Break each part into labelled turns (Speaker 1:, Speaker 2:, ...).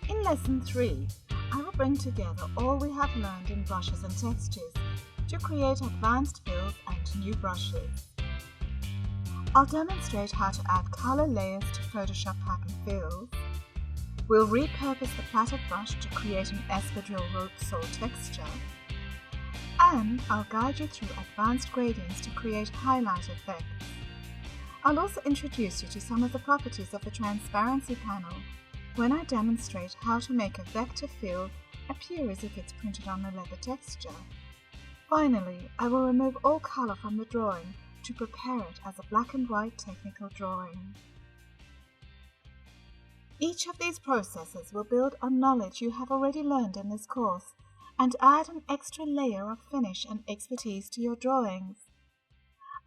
Speaker 1: In Lesson 3, I will bring together all we have learned in brushes and textures to create advanced fills and new brushes. I'll demonstrate how to add color layers to Photoshop pattern fills. We'll repurpose the plaited brush to create an espadrille rope sole texture. And I'll guide you through advanced gradients to create highlight effects. I'll also introduce you to some of the properties of the transparency panel when I demonstrate how to make a vector fill appear as if it's printed on a leather texture. Finally, I will remove all color from the drawing to prepare it as a black and white technical drawing. Each of these processes will build on knowledge you have already learned in this course and add an extra layer of finish and expertise to your drawings.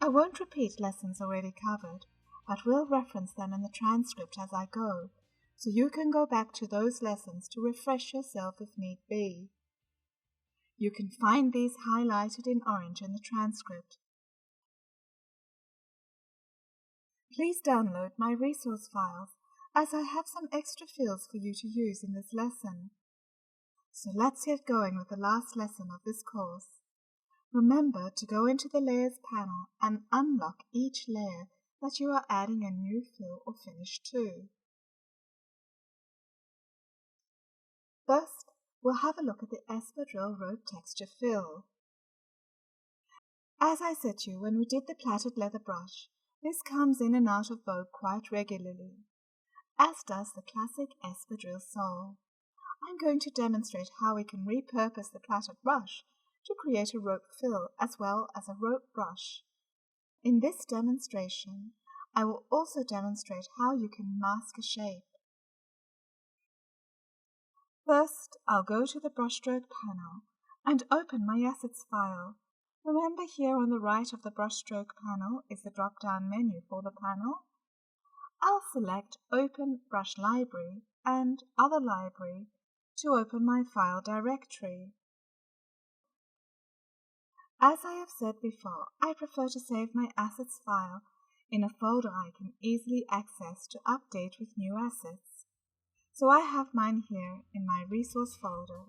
Speaker 1: I won't repeat lessons already covered, but will reference them in the transcript as I go, so you can go back to those lessons to refresh yourself if need be. You can find these highlighted in orange in the transcript. Please download my resource files, as I have some extra fills for you to use in this lesson. So let's get going with the last lesson of this course. Remember to go into the Layers panel and unlock each layer that you are adding a new fill or finish to. First, we'll have a look at the espadrille rope texture fill. As I said to you when we did the plaited leather brush, this comes in and out of vogue quite regularly, as does the classic espadrille sole. I'm going to demonstrate how we can repurpose the plaited brush to create a rope fill as well as a rope brush. In this demonstration, I will also demonstrate how you can mask a shape. First, I'll go to the brushstroke panel and open my assets file. Remember, here on the right of the brushstroke panel is the drop-down menu for the panel. I'll select Open Brush Library and Other Library to open my file directory. As I have said before, I prefer to save my assets file in a folder I can easily access to update with new assets. So I have mine here in my resource folder.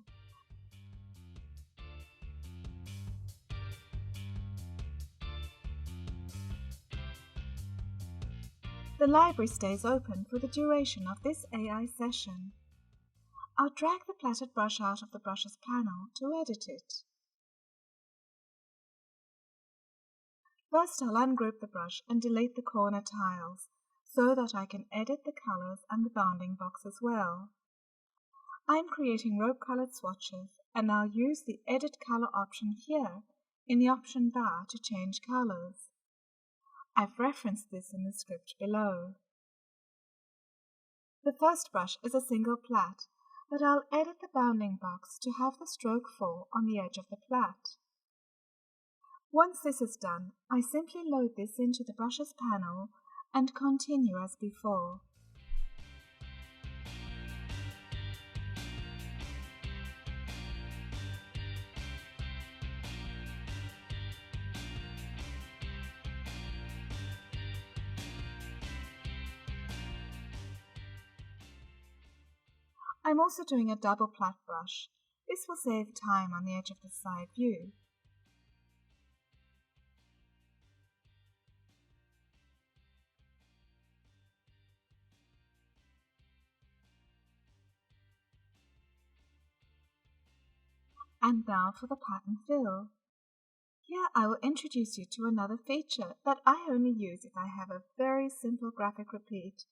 Speaker 1: The library stays open for the duration of this AI session. I'll drag the plaited brush out of the Brushes panel to edit it. First, I'll ungroup the brush and delete the corner tiles so that I can edit the colors and the bounding box as well. I'm creating rope-colored swatches, and I'll use the Edit Color option here in the option bar to change colors. I've referenced this in the script below. The first brush is a single plait, but I'll edit the bounding box to have the stroke fall on the edge of the plait. Once this is done, I simply load this into the Brushes panel and continue as before. I'm also doing a double plait brush. This will save time on the edge of the side view. And now for the pattern fill. Here I will introduce you to another feature that I only use if I have a very simple graphic repeat.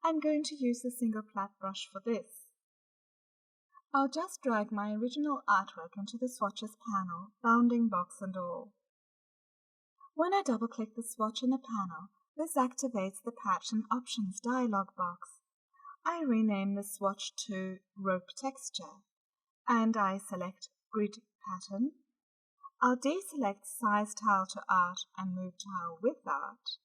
Speaker 1: I'm going to use the single plait brush for this. I'll just drag my original artwork into the swatches panel, bounding box and all. When I double-click the swatch in the panel, this activates the Pattern Options dialog box. I rename the swatch to Rope Texture, and I select Grid Pattern. I'll deselect Size Tile to Art and Move Tile with Art,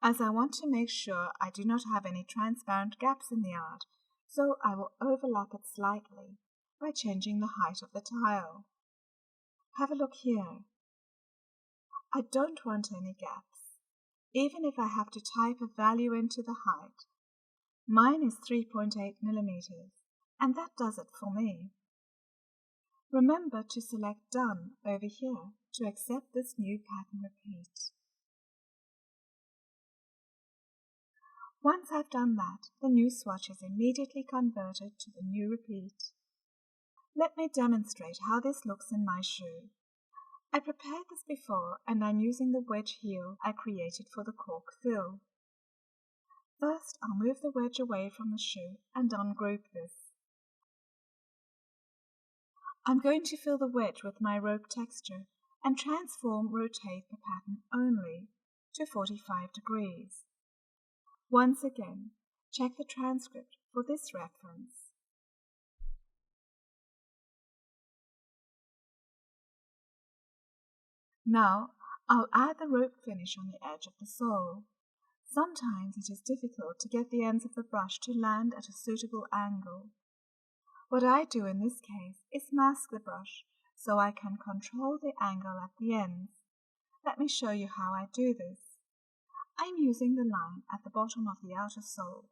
Speaker 1: as I want to make sure I do not have any transparent gaps in the art, so I will overlap it slightly by changing the height of the tile. Have a look here. I don't want any gaps, even if I have to type a value into the height. Mine is 3.8 millimeters, and that does it for me. Remember to select Done over here to accept this new pattern repeat. Once I've done that, the new swatch is immediately converted to the new repeat. Let me demonstrate how this looks in my shoe. I prepared this before and I'm using the wedge heel I created for the cork fill. First, I'll move the wedge away from the shoe and ungroup this. I'm going to fill the wedge with my rope texture and rotate the pattern only to 45 degrees. Once again, check the transcript for this reference. Now, I'll add the rope finish on the edge of the sole. Sometimes it is difficult to get the ends of the brush to land at a suitable angle. What I do in this case is mask the brush so I can control the angle at the ends. Let me show you how I do this. I'm using the line at the bottom of the outer sole.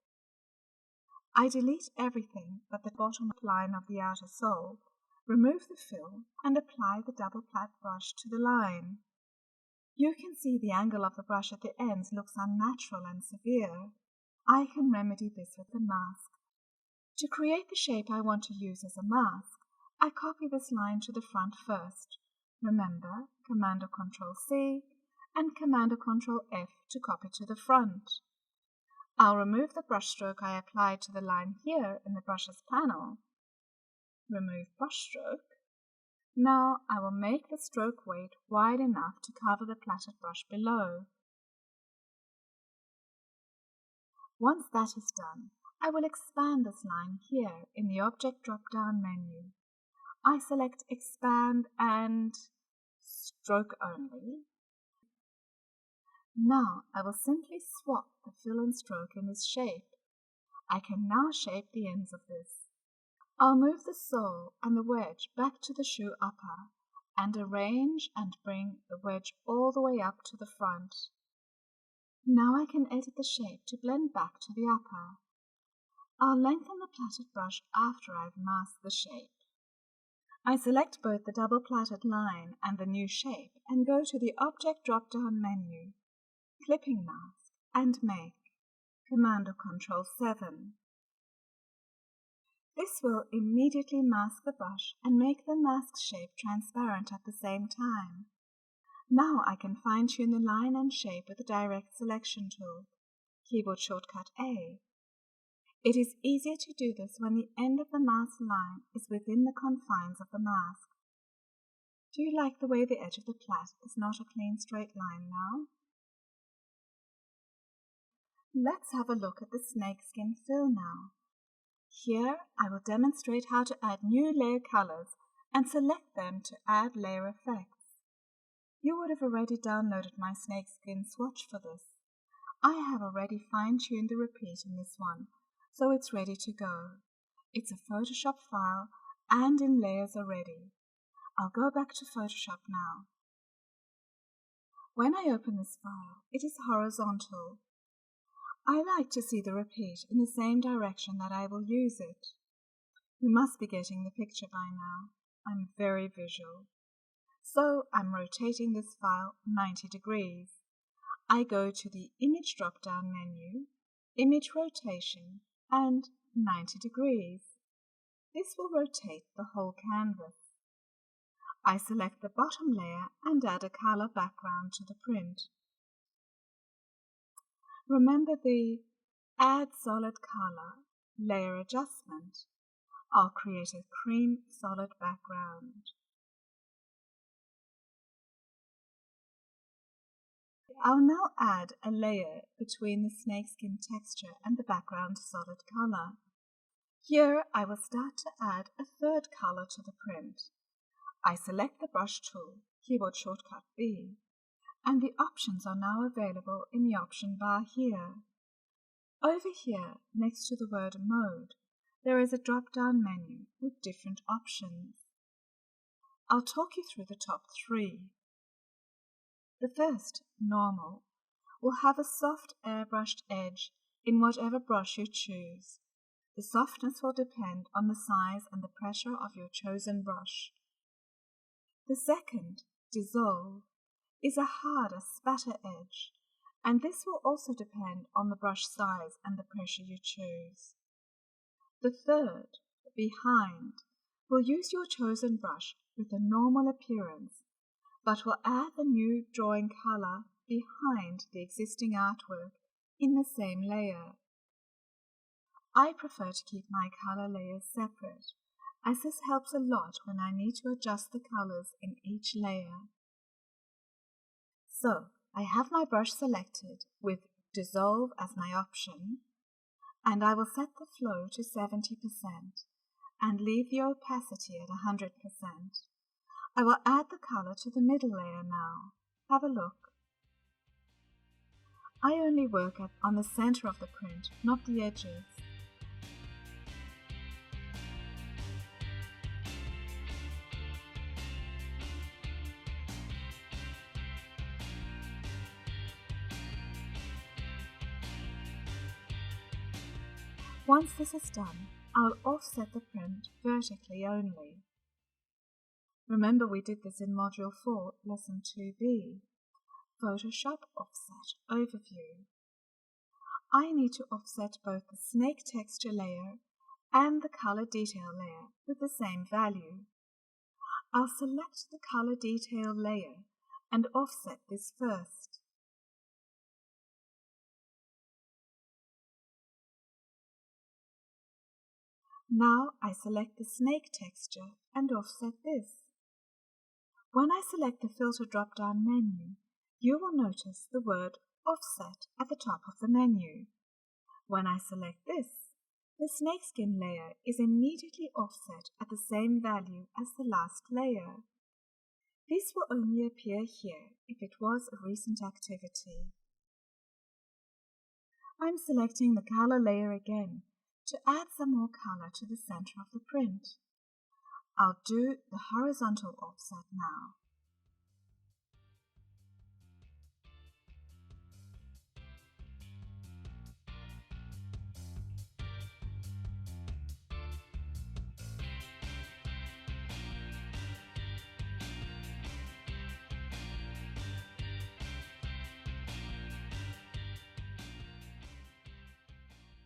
Speaker 1: I delete everything but the bottom line of the outer sole, remove the fill, and apply the double plat brush to the line. You can see the angle of the brush at the ends looks unnatural and severe. I can remedy this with a mask. To create the shape I want to use as a mask, I copy this line to the front first. Remember, Command or Control C and Command or Control F to copy to the front. I'll remove the brush stroke I applied to the line here in the brushes panel. Remove brush stroke. Now I will make the stroke weight wide enough to cover the plaited brush below. Once that is done, I will expand this line here in the Object drop-down menu. I select Expand and Stroke Only. Now I will simply swap the fill and stroke in this shape. I can now shape the ends of this. I'll move the sole and the wedge back to the shoe upper and arrange and bring the wedge all the way up to the front. Now I can edit the shape to blend back to the upper. I'll lengthen the plaited brush after I've masked the shape. I select both the double plaited line and the new shape and go to the Object drop-down menu, Clipping Mask, and make Command or Control 7. This will immediately mask the brush and make the mask shape transparent at the same time. Now I can fine-tune the line and shape with the Direct Selection tool, keyboard shortcut A. It is easier to do this when the end of the mask line is within the confines of the mask. Do you like the way the edge of the plait is not a clean straight line now? Let's have a look at the snakeskin fill now. Here I will demonstrate how to add new layer colors and select them to add layer effects. You would have already downloaded my snakeskin swatch for this. I have already fine-tuned the repeat in this one, so it's ready to go. It's a Photoshop file and in layers already. I'll go back to Photoshop now. When I open this file, it is horizontal. I like to see the repeat in the same direction that I will use it. You must be getting the picture by now. I'm very visual. So I'm rotating this file 90 degrees. I go to the Image drop-down menu, Image Rotation, and 90 degrees. This will rotate the whole canvas. I select the bottom layer and add a color background to the print. Remember the Add Solid Color layer adjustment. I'll create a cream solid background. I'll now add a layer between the snakeskin texture and the background solid color. Here I will start to add a third color to the print. I select the brush tool, keyboard shortcut B, and the options are now available in the option bar here. Over here, next to the word Mode, there is a drop-down menu with different options. I'll talk you through the top three. The first, Normal, will have a soft airbrushed edge in whatever brush you choose. The softness will depend on the size and the pressure of your chosen brush. The second, dissolve, is a harder spatter edge, and this will also depend on the brush size and the pressure you choose. The third, behind, will use your chosen brush with a normal appearance, but will add the new drawing color behind the existing artwork in the same layer. I prefer to keep my color layers separate, as this helps a lot when I need to adjust the colors in each layer. So, I have my brush selected with dissolve as my option, and I will set the flow to 70% and leave the opacity at 100%. I will add the color to the middle layer now. Have a look. I only work on the center of the print, not the edges. Once this is done, I'll offset the print vertically only. Remember we did this in Module 4, Lesson 2b, Photoshop Offset Overview. I need to offset both the snake texture layer and the color detail layer with the same value. I'll select the color detail layer and offset this first. Now I select the snake texture and offset this. When I select the filter drop-down menu, you will notice the word Offset at the top of the menu. When I select this, the snakeskin layer is immediately offset at the same value as the last layer. This will only appear here if it was a recent activity. I'm selecting the color layer again to add some more color to the center of the print. I'll do the horizontal offset now.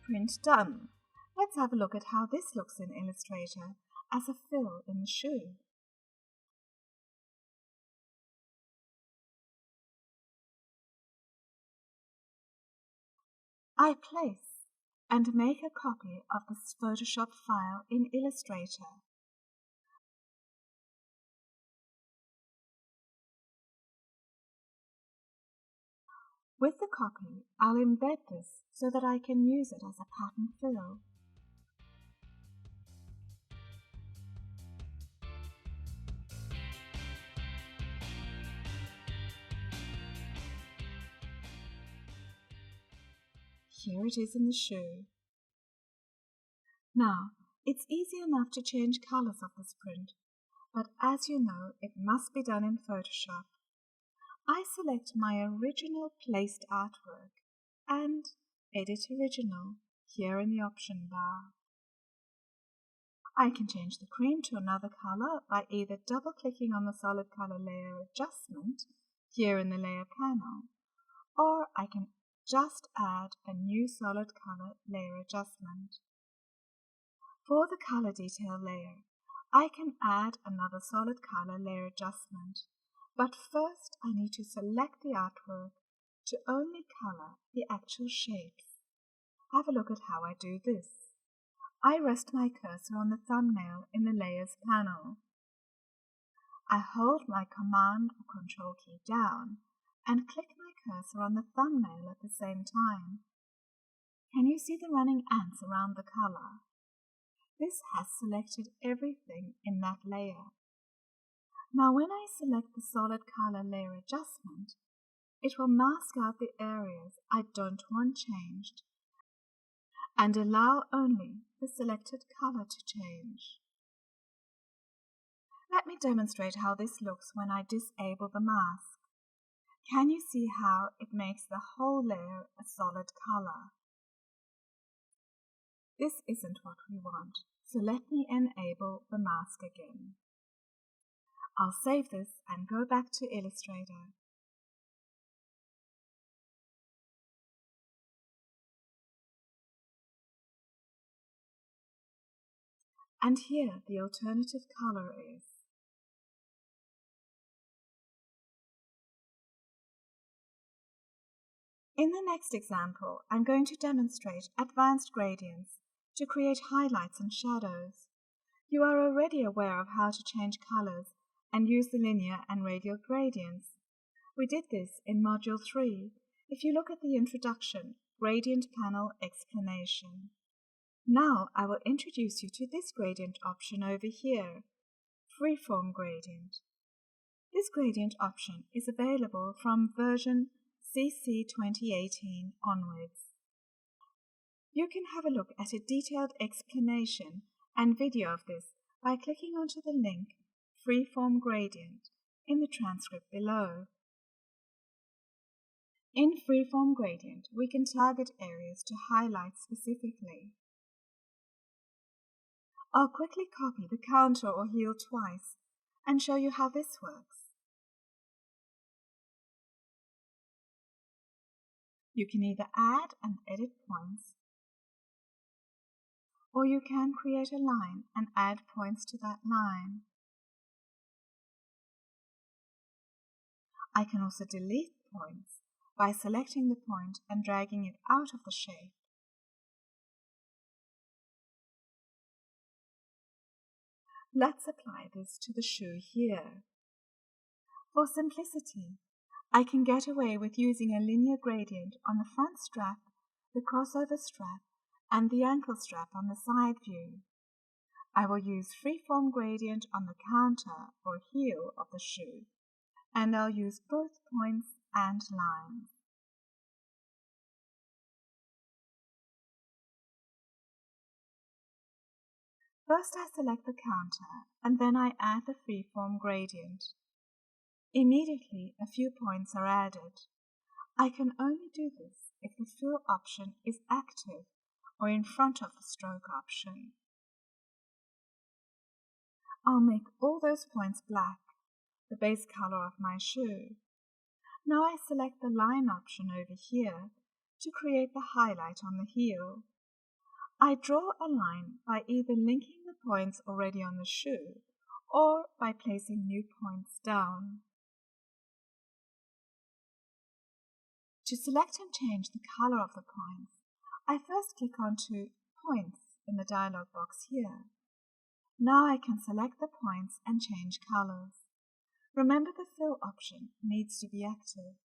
Speaker 1: Print done. Let's have a look at how this looks in Illustrator as a fill in the shoe. I place and make a copy of this Photoshop file in Illustrator. With the copy, I'll embed this so that I can use it as a pattern fill. Here it is in the shoe. Now, it's easy enough to change colors of this print, but as you know, it must be done in Photoshop. I select my original placed artwork and Edit Original here in the option bar. I can change the cream to another color by either double-clicking on the solid color layer adjustment here in the layer panel, or I can just add a new solid color layer adjustment. For the color detail layer, I can add another solid color layer adjustment, but first I need to select the artwork to only color the actual shapes. Have a look at how I do this. I rest my cursor on the thumbnail in the Layers panel. I hold my Command or Control key down and click my cursor on the thumbnail at the same time. Can you see the running ants around the color? This has selected everything in that layer. Now when I select the solid color layer adjustment, it will mask out the areas I don't want changed and allow only the selected color to change. Let me demonstrate how this looks when I disable the mask. Can you see how it makes the whole layer a solid color? This isn't what we want, so let me enable the mask again. I'll save this and go back to Illustrator. And here the alternative color is. In the next example, I'm going to demonstrate advanced gradients to create highlights and shadows. You are already aware of how to change colors and use the linear and radial gradients. We did this in Module 3 if you look at the introduction, Gradient Panel Explanation. Now I will introduce you to this gradient option over here, Freeform Gradient. This gradient option is available from version CC 2018 onwards. You can have a look at a detailed explanation and video of this by clicking onto the link Freeform Gradient in the transcript below. In Freeform Gradient, we can target areas to highlight specifically. I'll quickly copy the counter or heel twice and show you how this works. You can either add and edit points, or you can create a line and add points to that line. I can also delete points by selecting the point and dragging it out of the shape. Let's apply this to the shoe here. For simplicity, I can get away with using a linear gradient on the front strap, the crossover strap, and the ankle strap on the side view. I will use freeform gradient on the counter or heel of the shoe, and I'll use both points and lines. First I select the counter, and then I add the freeform gradient. Immediately a few points are added. I can only do this if the fill option is active or in front of the stroke option. I'll make all those points black, the base color of my shoe. Now I select the line option over here to create the highlight on the heel. I draw a line by either linking the points already on the shoe or by placing new points down. To select and change the color of the points, I first click onto Points in the dialog box here. Now I can select the points and change colors. Remember, the fill option needs to be active.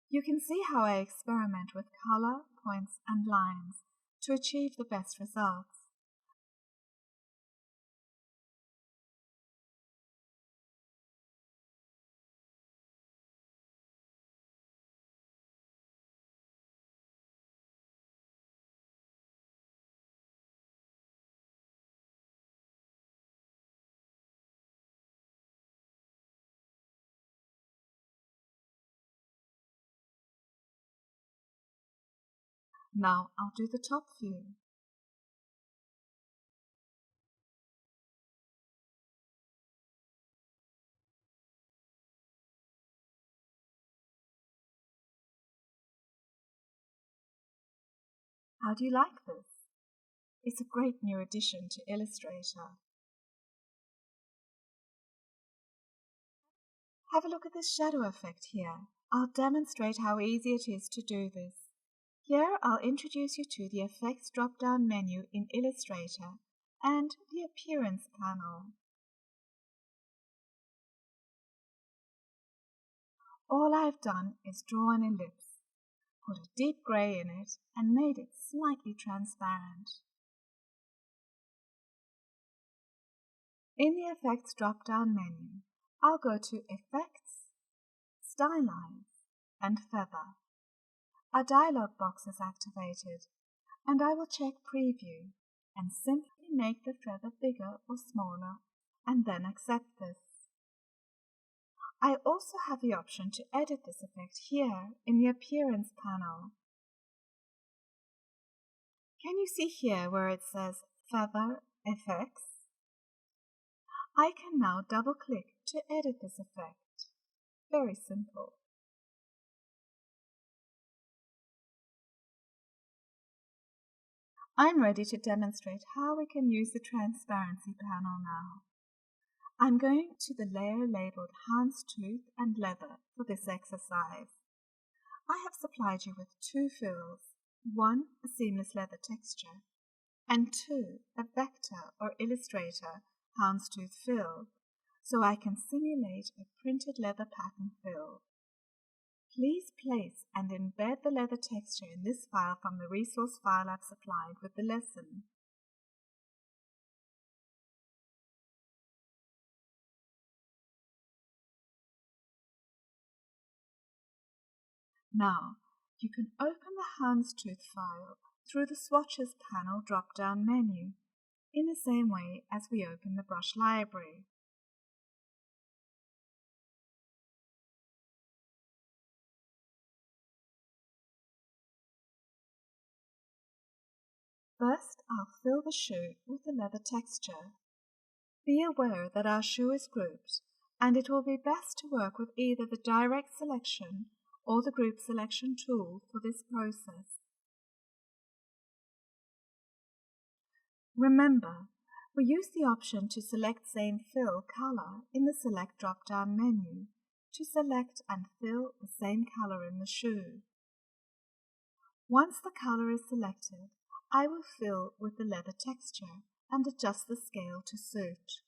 Speaker 1: You can see how I experiment with color, points, and lines to achieve the best results. Now I'll do the top view. How do you like this? It's a great new addition to Illustrator. Have a look at this shadow effect here. I'll demonstrate how easy it is to do this. Here I'll introduce you to the Effects drop-down menu in Illustrator and the Appearance panel. All I've done is draw an ellipse, put a deep grey in it, and made it slightly transparent. In the Effects drop-down menu, I'll go to Effects, Stylize, and Feather. A dialog box is activated, and I will check Preview and simply make the feather bigger or smaller, and then accept this. I also have the option to edit this effect here in the Appearance panel. Can you see here where it says Feather Effects? I can now double-click to edit this effect. Very simple. I'm ready to demonstrate how we can use the Transparency panel now. I'm going to the layer labeled Houndstooth and Leather for this exercise. I have supplied you with 2 fills, 1 a seamless leather texture, and 2 a vector or illustrator houndstooth fill, so I can simulate a printed leather pattern fill. Please place and embed the leather texture in this file from the resource file I've supplied with the lesson. Now, you can open the houndstooth file through the Swatches panel drop-down menu, in the same way as we open the brush library. First, I'll fill the shoe with the leather texture. Be aware that our shoe is grouped, and it will be best to work with either the direct selection or the group selection tool for this process. Remember, we use the option to select same fill color in the Select drop-down menu to select and fill the same color in the shoe. Once the color is selected, I will fill with the leather texture and adjust the scale to suit.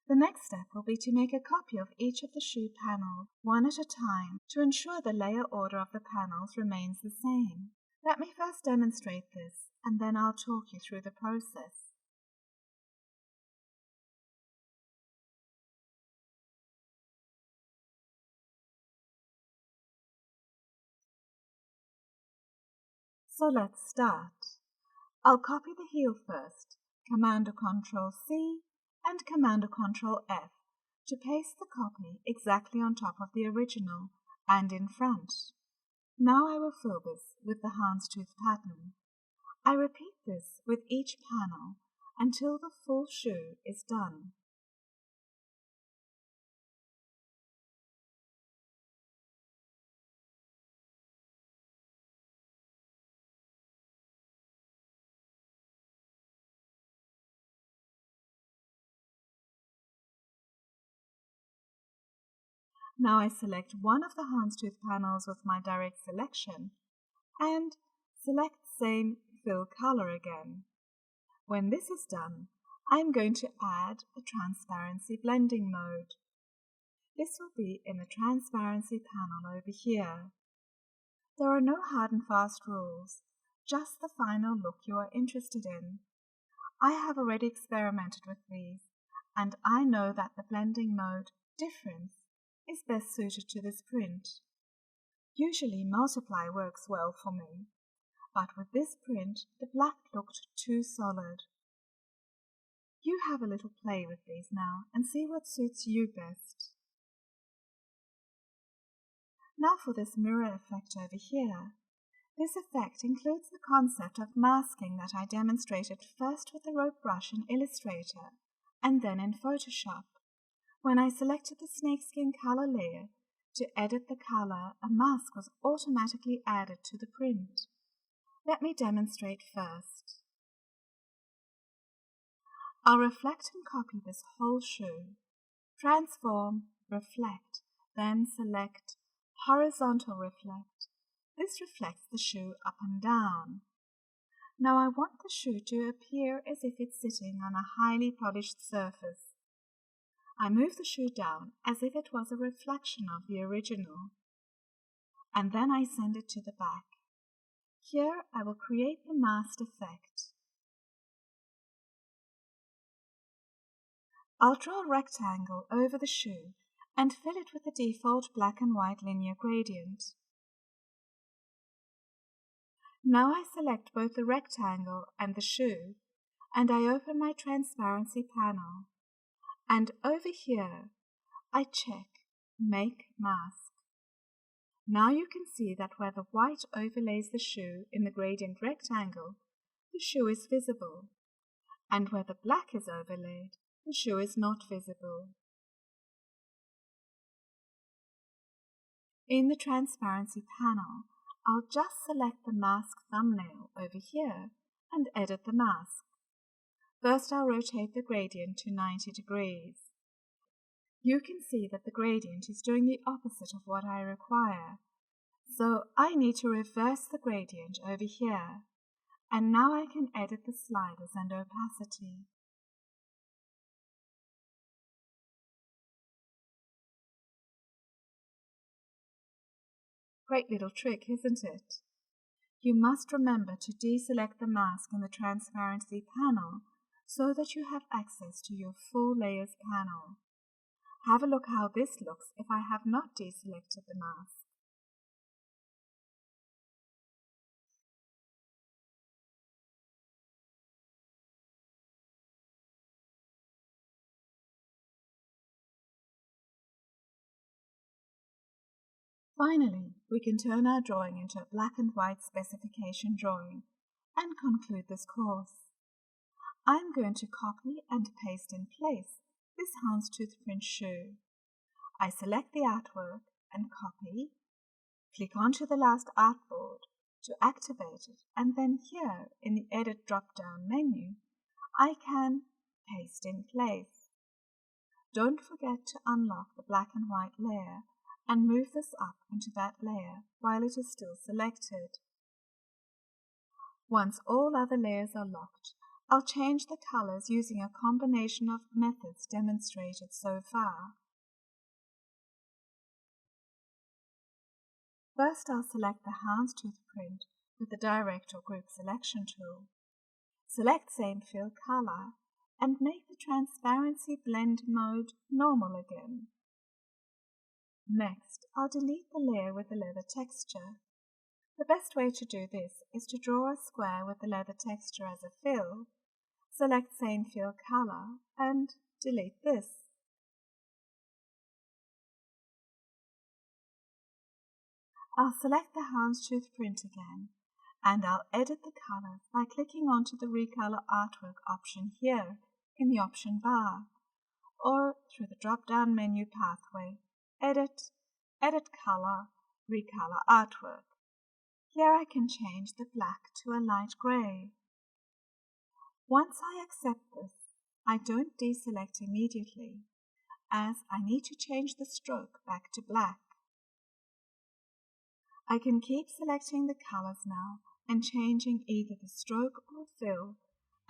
Speaker 1: The next step will be to make a copy of each of the shoe panels, one at a time, to ensure the layer order of the panels remains the same. Let me first demonstrate this, and then I'll talk you through the process. So let's start. I'll copy the heel first, Command or Control C and Command or Control F to paste the copy exactly on top of the original and in front. Now I will fill this with the houndstooth pattern. I repeat this with each panel until the full shoe is done. Now I select one of the houndstooth panels with my direct selection and select same fill color again. When this is done, I am going to add a transparency blending mode. This will be in the transparency panel over here. There are no hard and fast rules, just the final look you are interested in. I have already experimented with these, and I know that the blending mode difference is best suited to this print. Usually multiply works well for me, but with this print the black looked too solid. You have a little play with these now and see what suits you best. Now for this mirror effect over here. This effect includes the concept of masking that I demonstrated first with the rope brush in Illustrator and then in Photoshop. When I selected the snakeskin color layer to edit the color, a mask was automatically added to the print. Let me demonstrate first. I'll reflect and copy this whole shoe. Transform, reflect, then select Horizontal Reflect. This reflects the shoe up and down. Now I want the shoe to appear as if it's sitting on a highly polished surface. I move the shoe down as if it was a reflection of the original, and then I send it to the back. Here I will create the masked effect. I'll draw a rectangle over the shoe and fill it with the default black and white linear gradient. Now I select both the rectangle and the shoe and I open my transparency panel. And over here, I check Make Mask. Now you can see that where the white overlays the shoe in the gradient rectangle, the shoe is visible, and where the black is overlaid, the shoe is not visible. In the transparency panel, I'll just select the mask thumbnail over here and edit the mask. First, I'll rotate the gradient to 90 degrees. You can see that the gradient is doing the opposite of what I require. So I need to reverse the gradient over here. And now I can edit the sliders and opacity. Great little trick, isn't it? You must remember to deselect the mask in the transparency panel so that you have access to your full layers panel. Have a look how this looks if I have not deselected the mask. Finally, we can turn our drawing into a black and white specification drawing and conclude this course. I'm going to copy and paste in place this houndstooth print shoe. I select the artwork and copy, click onto the last artboard to activate it, and then here in the Edit drop-down menu, I can paste in place. Don't forget to unlock the black and white layer and move this up into that layer while it is still selected. Once all other layers are locked, I'll change the colors using a combination of methods demonstrated so far. First, I'll select the houndstooth print with the Direct or Group Selection tool. Select Same Fill Color and make the transparency blend mode normal again. Next, I'll delete the layer with the leather texture. The best way to do this is to draw a square with the leather texture as a fill, select Same Fill Color, and delete this. I'll select the houndstooth print again, and I'll edit the colors by clicking onto the Recolor Artwork option here in the option bar, or through the drop-down menu pathway, Edit, Edit Color, Recolor Artwork. Here I can change the black to a light grey. Once I accept this, I don't deselect immediately, as I need to change the stroke back to black. I can keep selecting the colors now and changing either the stroke or fill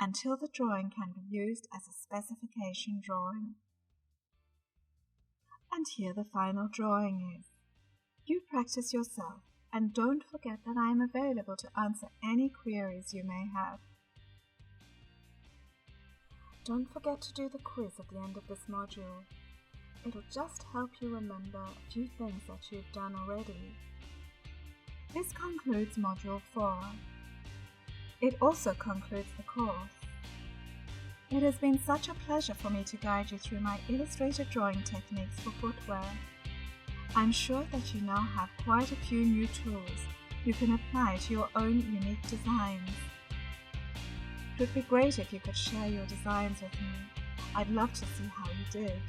Speaker 1: until the drawing can be used as a specification drawing. And here the final drawing is. You practice yourself and don't forget that I am available to answer any queries you may have. Don't forget to do the quiz at the end of this module. It'll just help you remember a few things that you've done already. This concludes Module 4. It also concludes the course. It has been such a pleasure for me to guide you through my illustrated drawing techniques for footwear. I'm sure that you now have quite a few new tools you can apply to your own unique designs. It would be great if you could share your designs with me. I'd love to see how you did.